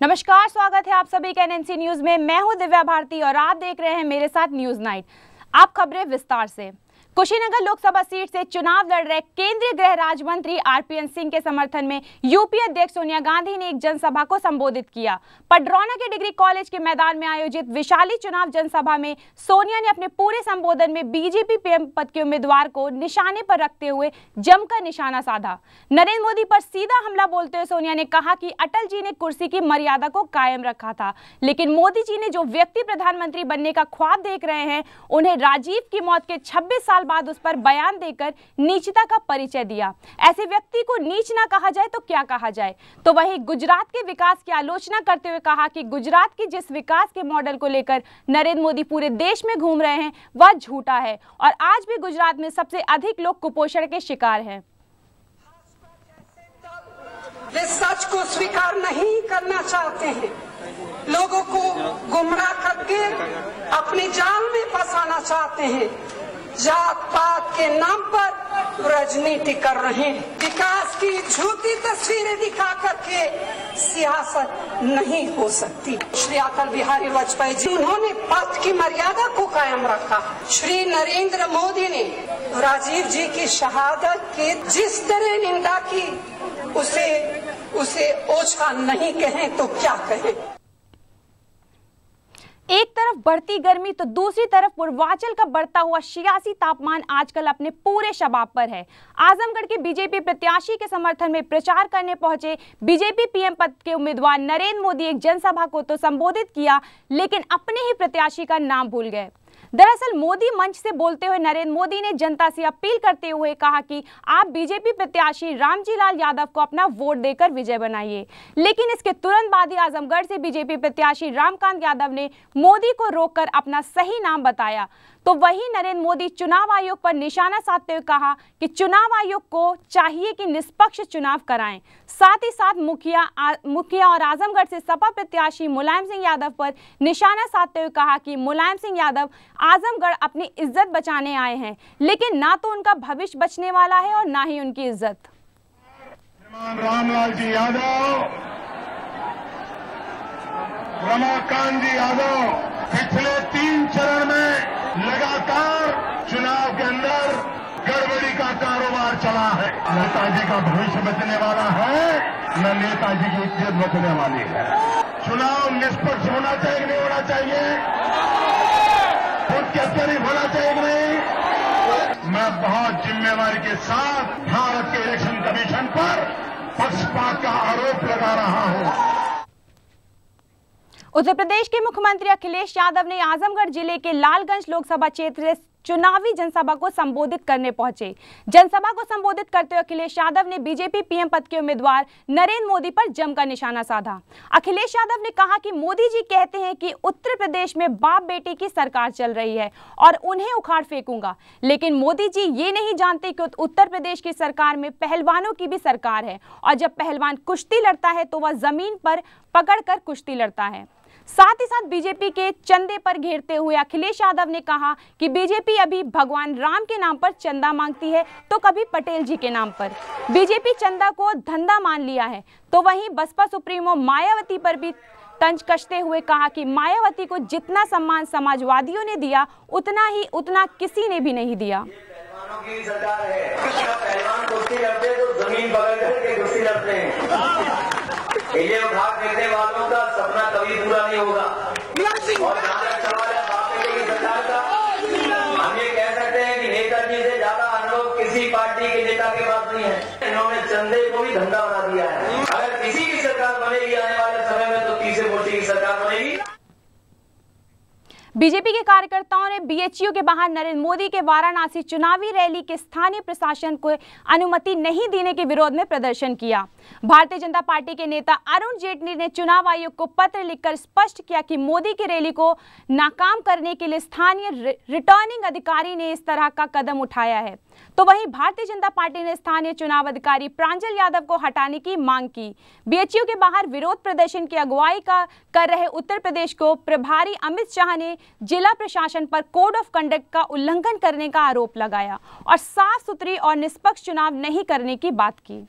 नमस्कार, स्वागत है आप सभी का एनएनसी न्यूज में। मैं हूं दिव्या भारती और आप देख रहे हैं मेरे साथ न्यूज नाइट। आप खबरें विस्तार से। कुशीनगर लोकसभा सीट से चुनाव लड़ रहे केंद्रीय गृह राज्य मंत्री आरपीएन सिंह के समर्थन में यूपी अध्यक्ष सोनिया गांधी ने एक जनसभा को संबोधित किया। पडरौना के डिग्री कॉलेज के मैदान में आयोजित विशाली चुनाव जनसभा में सोनिया ने अपने पूरे संबोधन में बीजेपी पीएम पद के उम्मीदवार को निशाने पर रखते हुए जमकर निशाना साधा। नरेंद्र मोदी पर सीधा हमला बोलते हुए सोनिया ने कहा कि अटल जी ने कुर्सी की मर्यादा को कायम रखा था, लेकिन मोदी जी ने जो व्यक्ति प्रधानमंत्री बनने का ख्वाब देख रहे हैं, उन्हें राजीव की मौत के 26 साल बाद उस पर बयान देकर नीचता का परिचय दिया। ऐसे व्यक्ति को नीच ना कहा जाए तो क्या कहा जाए। तो वहीं गुजरात के विकास की आलोचना करते हुए कहा कि गुजरात की जिस विकास के मॉडल को लेकर नरेंद्र मोदी पूरे देश में घूम रहे हैं वह झूठा है और आज भी गुजरात में सबसे अधिक लोग कुपोषण के शिकार हैं। वे सच को स्वीकार नहीं करना चाहते हैं, लोगों को गुमराह करके अपने जाल में फंसाना चाहते हैं, जात पात के नाम पर राजनीति कर रहे हैं। विकास की झूठी तस्वीरें दिखा करके सियासत नहीं हो सकती। श्री अटल बिहारी वाजपेयी जी, उन्होंने पद की मर्यादा को कायम रखा। श्री नरेंद्र मोदी ने राजीव जी की शहादत की जिस तरह निंदा की, उसे ओछा नहीं कहें तो क्या कहें। एक तरफ बढ़ती गर्मी तो दूसरी तरफ पूर्वांचल का बढ़ता हुआ 86 तापमान आजकल अपने पूरे शबाब पर है। आजमगढ़ के बीजेपी प्रत्याशी के समर्थन में प्रचार करने पहुंचे बीजेपी पीएम पद के उम्मीदवार नरेंद्र मोदी एक जनसभा को तो संबोधित किया, लेकिन अपने ही प्रत्याशी का नाम भूल गए। दरअसल मोदी मंच से बोलते हुए नरेंद्र मोदी ने जनता से अपील करते हुए कहा कि आप बीजेपी प्रत्याशी रामजी लाल यादव को अपना वोट देकर विजय बनाइए, लेकिन इसके तुरंत बाद ही आजमगढ़ से बीजेपी प्रत्याशी रामकांत यादव ने मोदी को रोककर अपना सही नाम बताया। तो वहीं नरेंद्र मोदी चुनाव आयोग पर निशाना साधते हुए कहा कि चुनाव आयोग को चाहिए कि निष्पक्ष चुनाव कराएं। साथ ही साथ मुखिया और आजमगढ़ से सपा प्रत्याशी मुलायम सिंह यादव पर निशाना साधते हुए कहा कि मुलायम सिंह यादव आजमगढ़ अपनी इज्जत बचाने आए हैं, लेकिन ना तो उनका भविष्य बचने वाला है और ना ही उनकी इज्जत। रामलाल जी यादव, रमाकांत जी यादव पिछले 3 चरण में लगातार चुनाव के अंदर गड़बड़ी का कारोबार चला है। नेताजी का भविष्य बचने वाला है, न नेताजी की इज्जत बचने वाली है। चुनाव निष्पक्ष होना चाहिए, नहीं होना चाहिए, खुद के करीब होना चाहिए कि नहीं। मैं बहुत जिम्मेवारी के साथ भारत के इलेक्शन कमीशन पर पक्षपात का आरोप लगा रहा हूं। उत्तर प्रदेश के मुख्यमंत्री अखिलेश यादव ने आजमगढ़ जिले के लालगंज लोकसभा क्षेत्र से चुनावी जनसभा को संबोधित करने पहुंचे। जनसभा को संबोधित करते हुए अखिलेश यादव ने बीजेपी पीएम पद के उम्मीदवार नरेंद्र मोदी पर जमकर निशाना साधा। अखिलेश यादव ने कहा कि मोदी जी कहते हैं कि उत्तर प्रदेश में बाप बेटी की सरकार चल रही है और उन्हें उखाड़ फेंकूंगा, लेकिन मोदी जी ये नहीं जानते कि उत्तर प्रदेश की सरकार में पहलवानों की भी सरकार है और जब पहलवान कुश्ती लड़ता है तो वह जमीन पर पकड़कर कुश्ती लड़ता है। साथ ही साथ बीजेपी के चंदे पर घेरते हुए अखिलेश यादव ने कहा कि बीजेपी अभी भगवान राम के नाम पर चंदा मांगती है तो कभी पटेल जी के नाम पर। बीजेपी चंदा को धंधा मान लिया है। तो वहीं बसपा सुप्रीमो मायावती पर भी तंज कसते हुए कहा कि मायावती को जितना सम्मान समाजवादियों ने दिया उतना किसी ने भी नहीं दिया। की सरकार है, पहलवान कुश्ती लड़ते तो जमीन पकड़ करके कुश्ती लड़ते हैं। ये उठा फेंकने वालों का सपना कभी पूरा नहीं होगा। और जहाँ तक सवाल है बाप बेटे की सरकार का, हम ये कह सकते हैं कि नेताजी से ज्यादा अनुभव किसी पार्टी के नेता के पास नहीं है। इन्होंने चंदे को भी धंधा बना दिया है। अगर किसी की सरकार बनेगी आने वाले समय में तो तीसरे मोर्चे की सरकार बनेगी। बीजेपी के कार्यकर्ताओं ने बीएचयू के बाहर नरेंद्र मोदी के वाराणसी चुनावी रैली के स्थानीय प्रशासन को अनुमति नहीं देने के विरोध में प्रदर्शन किया। भारतीय जनता पार्टी के नेता अरुण जेटली ने चुनाव आयोग को पत्र लिखकर स्पष्ट किया कि मोदी की रैली को नाकाम करने के लिए स्थानीय रिटर्निंग अधिकारी ने इस तरह का कदम उठाया है। तो वहीं भारतीय जनता पार्टी ने स्थानीय चुनाव अधिकारी प्रांजल यादव को हटाने की मांग की। बीएचयू के बाहर विरोध प्रदर्शन की अगुवाई कर रहे उत्तर प्रदेश को प्रभारी अमित शाह ने जिला प्रशासन पर कोड ऑफ कंडक्ट का उल्लंघन करने का आरोप लगाया और साफ सुथरी और निष्पक्ष चुनाव नहीं करने की बात की।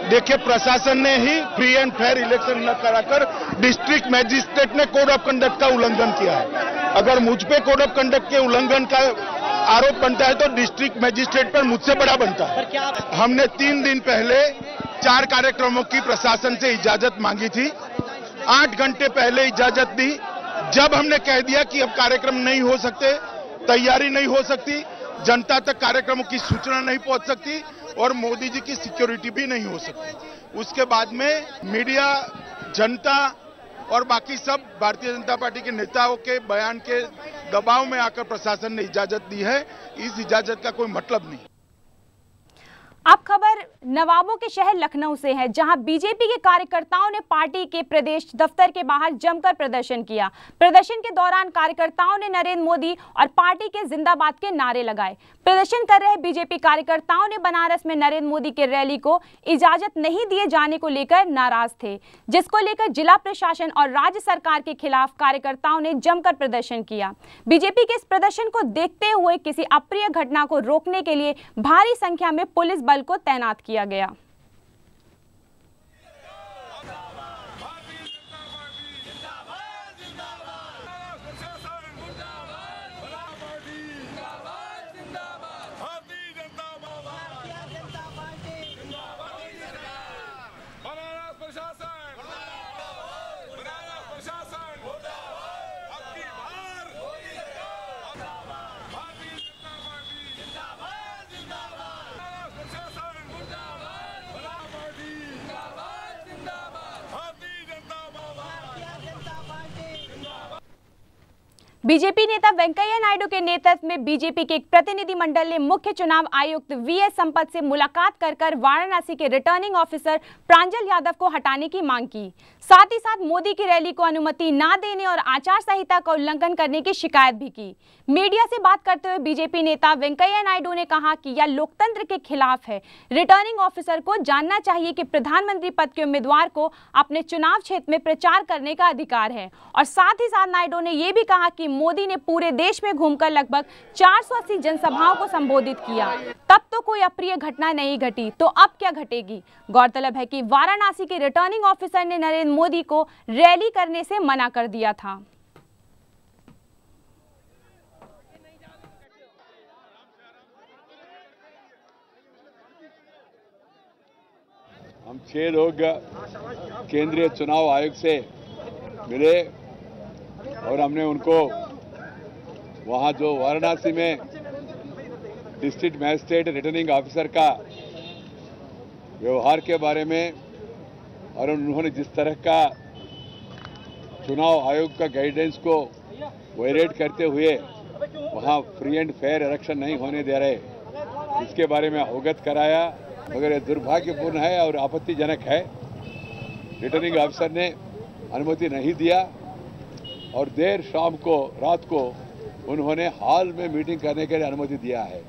देखिए, प्रशासन ने ही फ्री एंड फेयर इलेक्शन न कराकर डिस्ट्रिक्ट मैजिस्ट्रेट ने कोड ऑफ कंडक्ट का उल्लंघन किया है। अगर मुझ पे कोड ऑफ कंडक्ट के उल्लंघन का आरोप बनता है तो डिस्ट्रिक्ट मैजिस्ट्रेट पर मुझसे बड़ा बनता है। हमने 3 दिन पहले 4 कार्यक्रमों की प्रशासन से इजाजत मांगी थी, 8 घंटे पहले इजाजत दी। जब हमने कह दिया कि अब कार्यक्रम नहीं हो सकते, तैयारी नहीं हो सकती, जनता तक कार्यक्रमों की सूचना नहीं पहुंच सकती और मोदी जी की सिक्योरिटी भी नहीं हो सकती, उसके बाद में मीडिया, जनता और बाकी सब भारतीय जनता पार्टी के नेताओं के बयान के दबाव में आकर प्रशासन ने इजाजत दी है। इस इजाजत का कोई मतलब नहीं। अब खबर नवाबों के शहर लखनऊ से है, जहां बीजेपी के कार्यकर्ताओं ने पार्टी के प्रदेश दफ्तर के बाहर जमकर प्रदर्शन किया। प्रदर्शन के दौरान कार्यकर्ताओं ने नरेंद्र मोदी और पार्टी के जिंदाबाद के नारे लगाए। प्रदर्शन कर रहे बीजेपी कार्यकर्ताओं ने बनारस में नरेंद्र मोदी के रैली को इजाजत नहीं दिए जाने को लेकर नाराज थे, जिसको लेकर जिला प्रशासन और राज्य सरकार के खिलाफ कार्यकर्ताओं ने जमकर प्रदर्शन किया। बीजेपी के इस प्रदर्शन को देखते हुए किसी अप्रिय घटना को रोकने के लिए भारी संख्या में पुलिस बल को तैनात किया गया। बीजेपी नेता वेंकैया नायडू के नेतृत्व में बीजेपी के एक प्रतिनिधि मंडल ने मुख्य चुनाव आयुक्त वीएस संपत से मुलाकात कर वाराणसी के रिटर्निंग ऑफिसर प्रांजल यादव को हटाने की मांग की। साथ ही साथ मोदी की रैली को अनुमति न देने और आचार संहिता का उल्लंघन करने की शिकायत भी की। मीडिया से बात करते हुए बीजेपी नेता वेंकैया नायडू ने कहा कि यह लोकतंत्र के खिलाफ है। रिटर्निंग ऑफिसर को जानना चाहिए कि प्रधानमंत्री पद के उम्मीदवार को अपने चुनाव क्षेत्र में प्रचार करने का अधिकार है। और साथ ही साथ नायडू ने यह भी कहा कि मोदी ने पूरे देश में घूमकर लगभग 480 जनसभाओं को संबोधित किया, तब तो कोई अप्रिय घटना नहीं घटी, तो अब क्या घटेगी। गौरतलब है कि वाराणसी के रिटर्निंग ऑफिसर ने नरेंद्र मोदी को रैली करने से मना कर दिया था। हम 6 लोग केंद्रीय चुनाव आयोग से मिले और हमने उनको वहां जो वाराणसी में डिस्ट्रिक्ट मैजिस्ट्रेट रिटर्निंग ऑफिसर का व्यवहार के बारे में और उन्होंने जिस तरह का चुनाव आयोग का गाइडेंस को वायलेट करते हुए वहां फ्री एंड फेयर इलेक्शन नहीं होने दे रहे, इसके बारे में अवगत कराया। मगर यह दुर्भाग्यपूर्ण है और आपत्तिजनक है। रिटर्निंग ऑफिसर ने अनुमति नहीं दिया और देर शाम को, रात को उन्होंने हॉल में मीटिंग करने के लिए अनुमति दिया है।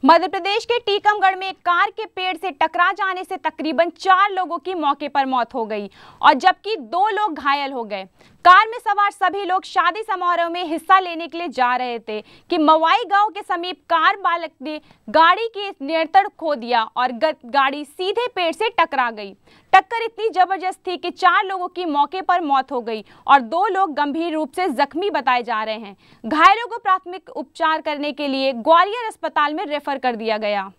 मध्य प्रदेश के टीकमगढ़ में एक कार के पेड़ से टकरा जाने से तकरीबन 4 लोगों की मौके पर मौत हो गई और जबकि 2 लोग घायल हो गए। कार में सवार सभी लोग शादी समारोह में हिस्सा लेने के लिए जा रहे थे कि मवाई गांव के समीप कार बालक ने गाड़ी की नियंत्रण खो दिया और गाड़ी सीधे पेड़ से टकरा गई। टक्कर इतनी जबरदस्त थी कि 4 लोगों की मौके पर मौत हो गई और 2 लोग गंभीर रूप से जख्मी बताए जा रहे हैं। घायलों को प्राथमिक उपचार करने के लिए ग्वालियर अस्पताल में रेफर कर दिया गया।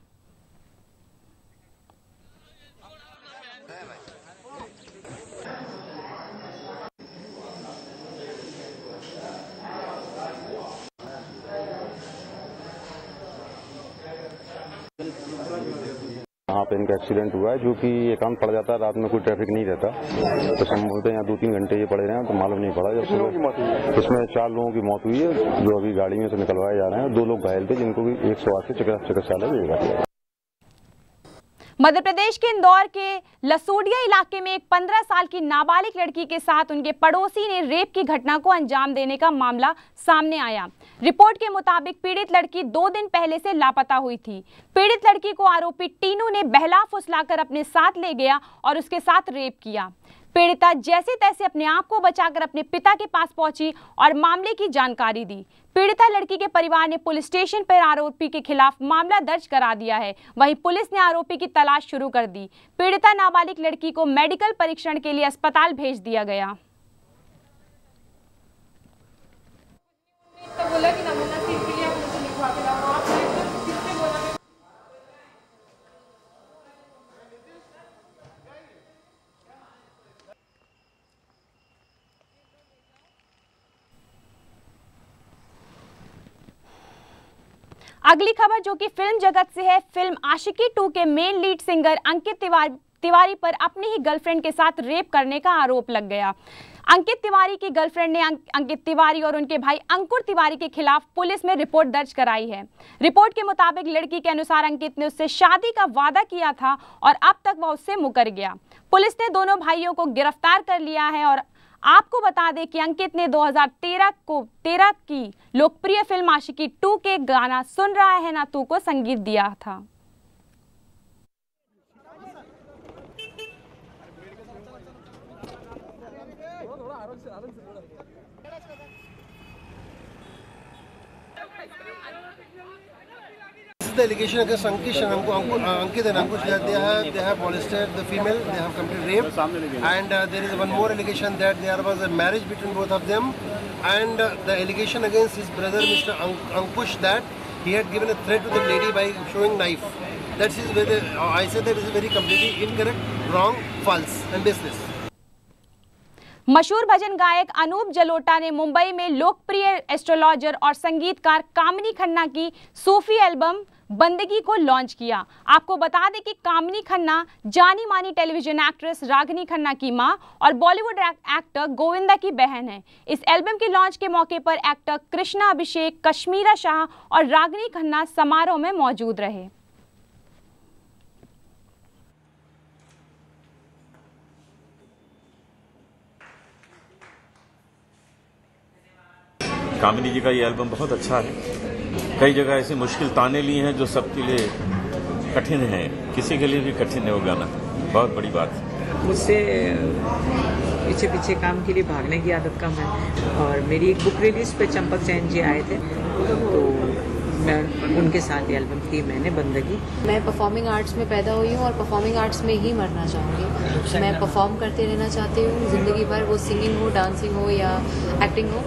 यहाँ पे इनका एक्सीडेंट हुआ है, जो कि एकांत पड़ जाता है, रात में कोई ट्रैफिक नहीं रहता तो संभवतः यहाँ 2-3 घंटे ये पड़े रहे हैं तो मालूम नहीं पड़ा। जब सुबह इसमें 4 लोगों की मौत हुई है जो अभी गाड़ी में से निकलवाए जा रहे हैं। 2 लोग घायल थे जिनको भी 108 से चिकित्सालय भेजा गया। मध्य प्रदेश के इंदौर के लसूडिया इलाके में एक 15 साल की नाबालिग लड़की के साथ उनके पड़ोसी ने रेप की घटना को अंजाम देने का मामला सामने आया। रिपोर्ट के मुताबिक पीड़ित लड़की 2 दिन पहले से लापता हुई थी। पीड़ित लड़की को आरोपी टीनू ने बहला फुसलाकर अपने साथ ले गया और उसके साथ रेप किया। पीड़िता जैसे तैसे अपने आप को बचाकर अपने पिता के पास पहुंची और मामले की जानकारी दी। पीड़िता लड़की के परिवार ने पुलिस स्टेशन पर आरोपी के खिलाफ मामला दर्ज करा दिया है। वहीं पुलिस ने आरोपी की तलाश शुरू कर दी। पीड़िता नाबालिग लड़की को मेडिकल परीक्षण के लिए अस्पताल भेज दिया गया। अगली खबर जो कि फिल्म जगत से है। फिल्म आशिकी 2 के main lead singer Ankit Tiwari पर अपनी ही गर्लफ्रेंड के साथ रेप करने का आरोप लग गया। अंकित तिवारी की गर्लफ्रेंड ने अंकित तिवारी और उनके भाई अंकुर तिवारी के खिलाफ पुलिस में रिपोर्ट दर्ज कराई है। रिपोर्ट के मुताबिक लड़की के अनुसार अंकित ने उससे शादी का वादा किया था और अब तक वह उससे मुकर गया। पुलिस ने दोनों भाइयों को गिरफ्तार कर लिया है और आपको बता दें कि अंकित ने 2013 की लोकप्रिय फिल्म आशिकी 2 के गाना सुन रहा है ना तू को संगीत दिया था। The allegation against Ankit and Ankush that they have molested the female, they have committed rape, and there is one more allegation that there was a marriage between both of them, and the allegation against his brother Mr. Ankush that he had given a threat to the lady by showing knife. That is where I said that is very completely incorrect, wrong, false and baseless. मशहूर भजन गायक अनूप जलोटा ने मुंबई में लोकप्रिय astrologer और संगीतकार कामिनी खन्ना की सूफी album बंदगी को लॉन्च किया। आपको बता दें कि कामिनी खन्ना जानी मानी टेलीविजन एक्ट्रेस रागिनी खन्ना की मां और बॉलीवुड एक्टर गोविंदा की बहन है। इस एल्बम के लॉन्च के मौके पर एक्टर कृष्णा अभिषेक, कश्मीरा शाह और रागिनी खन्ना समारोह में मौजूद रहे। कामिनी जी का ये एल्बम बहुत अच्छा है। कई जगह ऐसी मुश्किल ताने लिए हैं जो सबके लिए कठिन है, किसी के लिए भी कठिन है वो गाना, बहुत बड़ी बात है। मुझसे पीछे पीछे काम के लिए भागने की आदत कम है और मेरी एक बुक रिलीज पे चंपक जैन जी आए थे तो मैं उनके साथ ये एल्बम की मैंने बंदगी। मैं परफॉर्मिंग आर्ट्स में पैदा हुई हूँ और परफॉर्मिंग आर्ट्स में ही मरना चाहूँगी। मैं परफॉर्म करते रहना चाहती हूँ ज़िंदगी भर, वो सिंगिंग हो, डांसिंग हो या एक्टिंग हो।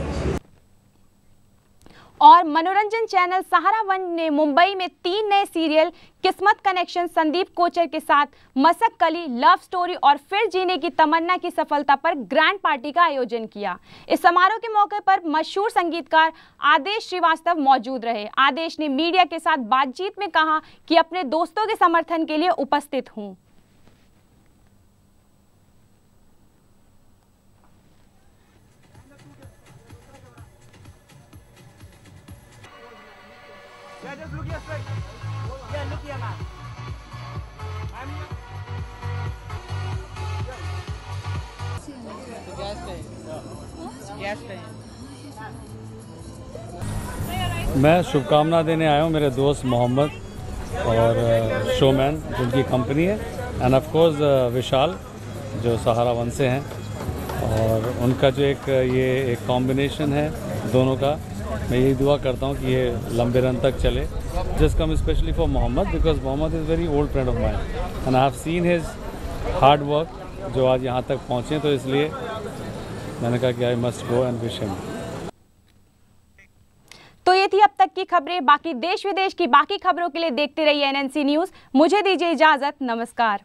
और मनोरंजन चैनल सहारा वन ने मुंबई में 3 नए सीरियल किस्मत कनेक्शन संदीप कोचर के साथ मसक कली, लव स्टोरी और फिर जीने की तमन्ना की सफलता पर ग्रैंड पार्टी का आयोजन किया। इस समारोह के मौके पर मशहूर संगीतकार आदेश श्रीवास्तव मौजूद रहे। आदेश ने मीडिया के साथ बातचीत में कहा कि अपने दोस्तों के समर्थन के लिए उपस्थित हूं। मैं शुभकामना देने आया हूँ मेरे दोस्त मोहम्मद और शोमैन जिनकी कंपनी है, एंड ऑफ कोर्स विशाल जो सहारा वन से हैं, और उनका जो एक कॉम्बिनेशन है दोनों का, मैं यही दुआ करता हूँ कि ये लंबे रन तक चले। Just come specially for Mohammed because Mohammed is very old friend of mine and I have seen his hard work जो आज यहाँ तक पहुँचे, तो इसलिए मैंने कहा कि I must go and wish him. तो ये थी अब तक की खबरें। बाकी देश विदेश की बाकी खबरों के लिए देखते रहिए NNC न्यूज़। मुझे दीजिए इजाजत, नमस्कार।